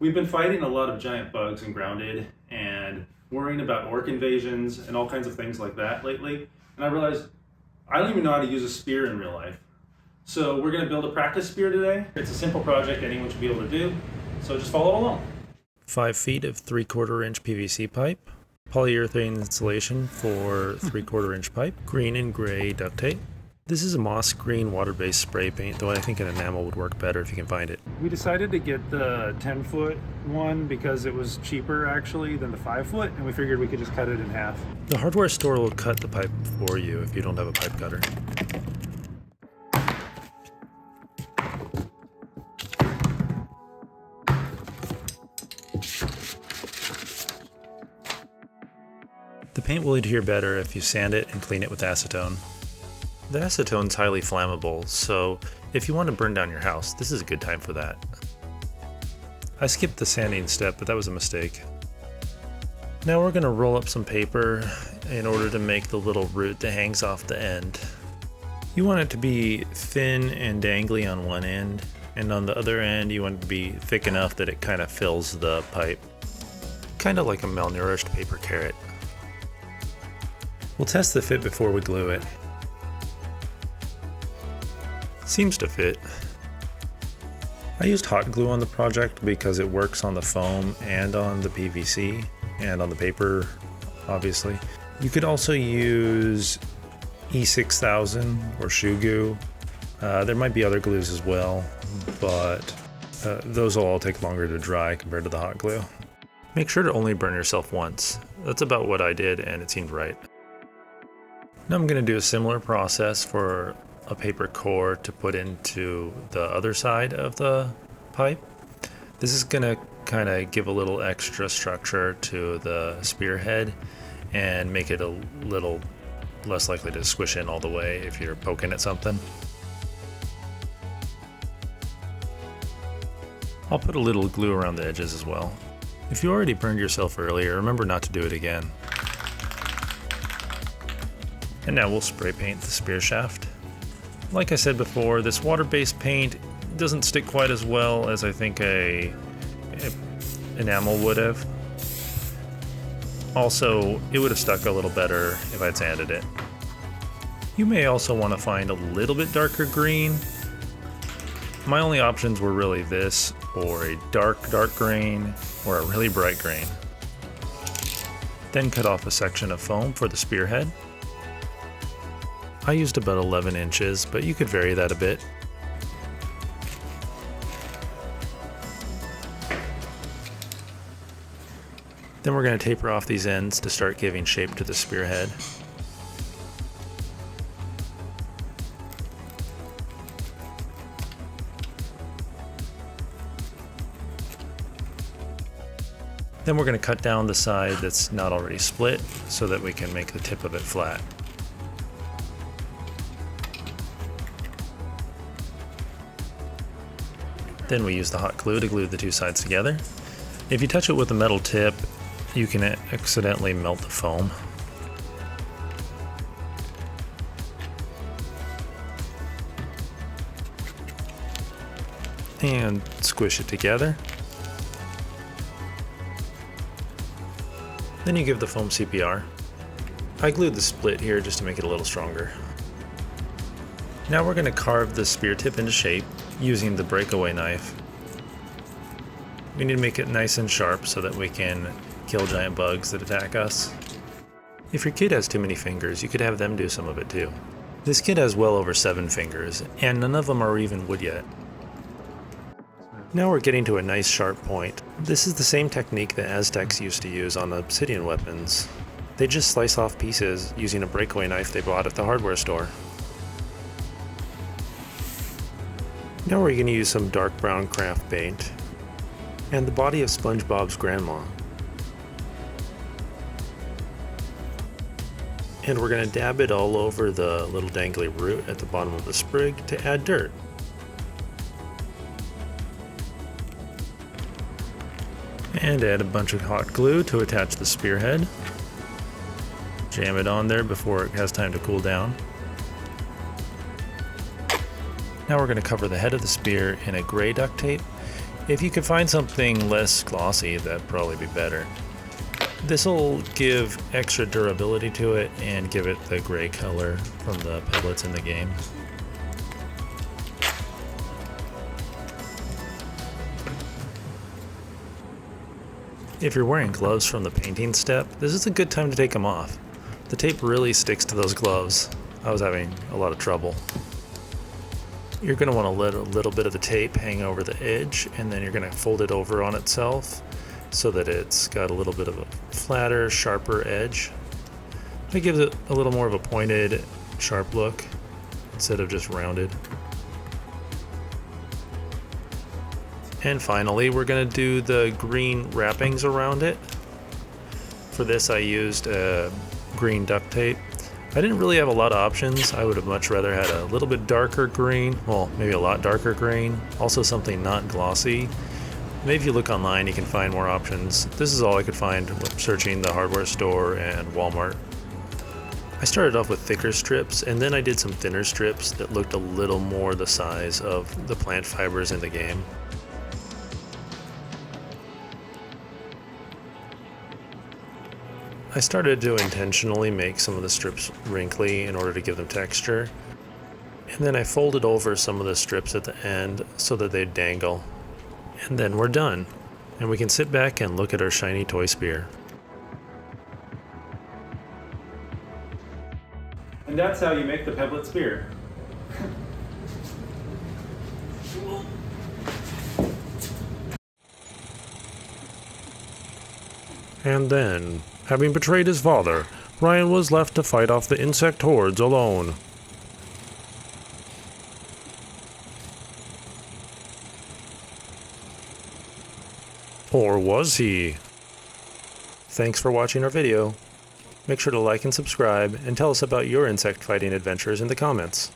We've been fighting a lot of giant bugs in Grounded and worrying about orc invasions and all kinds of things like that lately. And I realized I don't even know how to use a spear in real life. So we're going to build a practice spear today. It's a simple project anyone should be able to do. So just follow along. 5 feet of 3/4 inch PVC pipe, polyurethane insulation for 3/4 inch pipe, green and gray duct tape. This is a moss green water-based spray paint, though I think an enamel would work better if you can find it. We decided to get the 10-foot one because it was cheaper actually than the 5-foot, and we figured we could just cut it in half. The hardware store will cut the pipe for you if you don't have a pipe cutter. The paint will adhere better if you sand it and clean it with acetone. The acetone is highly flammable, so if you want to burn down your house, this is a good time for that. I skipped the sanding step, but that was a mistake. Now we're going to roll up some paper in order to make the little root that hangs off the end. You want it to be thin and dangly on one end, and on the other end you want it to be thick enough that it kind of fills the pipe. Kind of like a malnourished paper carrot. We'll test the fit before we glue it. Seems to fit. I used hot glue on the project because it works on the foam and on the PVC and on the paper, obviously. You could also use E6000 or shoe goo. There might be other glues as well, but those will all take longer to dry compared to the hot glue. Make sure to only burn yourself once. That's about what I did, and it seemed right. Now I'm going to do a similar process for a paper core to put into the other side of the pipe. This is going to kind of give a little extra structure to the spearhead and make it a little less likely to squish in all the way if you're poking at something. I'll put a little glue around the edges as well. If you already burned yourself earlier, remember not to do it again. And now we'll spray paint the spear shaft. Like I said before, this water-based paint doesn't stick quite as well as I think a enamel would have. Also, it would have stuck a little better if I'd sanded it. You may also want to find a little bit darker green. My only options were really this, or a dark green, or a really bright green. Then cut off a section of foam for the spearhead. I used about 11 inches, but you could vary that a bit. Then we're going to taper off these ends to start giving shape to the spearhead. Then we're going to cut down the side that's not already split so that we can make the tip of it flat. Then we use the hot glue to glue the two sides together. If you touch it with a metal tip, you can accidentally melt the foam. And squish it together. Then you give the foam CPR. I glued the split here just to make it a little stronger. Now we're going to carve the spear tip into shape using the breakaway knife. We need to make it nice and sharp so that we can kill giant bugs that attack us. If your kid has too many fingers, you could have them do some of it too. This kid has well over 7 fingers, and none of them are even wood yet. Now we're getting to a nice sharp point. This is the same technique that Aztecs used to use on obsidian weapons. They just slice off pieces using a breakaway knife they bought at the hardware store. Now we're going to use some dark brown craft paint and the body of SpongeBob's grandma. And we're going to dab it all over the little dangly root at the bottom of the sprig to add dirt. And add a bunch of hot glue to attach the spearhead. Jam it on there before it has time to cool down. Now we're going to cover the head of the spear in a gray duct tape If you could find something less glossy, that'd probably be better. This will give extra durability to it and give it the gray color from the pebblets in the game. If you're wearing gloves from the painting step, this is a good time to take them off. The tape really sticks to those gloves. I was having a lot of trouble. You're going to want to let a little bit of the tape hang over the edge, and then you're going to fold it over on itself so that it's got a little bit of a flatter, sharper edge. It gives it a little more of a pointed, sharp look instead of just rounded. And finally, we're going to do the green wrappings around it. For this, I used green duct tape. I didn't really have a lot of options. I would have much rather had a little bit darker green, well, maybe a lot darker green, also something not glossy. Maybe if you look online, you can find more options. This is all I could find searching the hardware store and Walmart. I started off with thicker strips, and then I did some thinner strips that looked a little more the size of the plant fibers in the game. I started to intentionally make some of the strips wrinkly in order to give them texture, and then I folded over some of the strips at the end so that they'd dangle. And then we're done, and we can sit back and look at our shiny toy spear. And that's how you make the pebblet spear. And then, having betrayed his father, Ryan was left to fight off the insect hordes alone. Or was he? Thanks for watching our video. Make sure to like and subscribe, and tell us about your insect fighting adventures in the comments.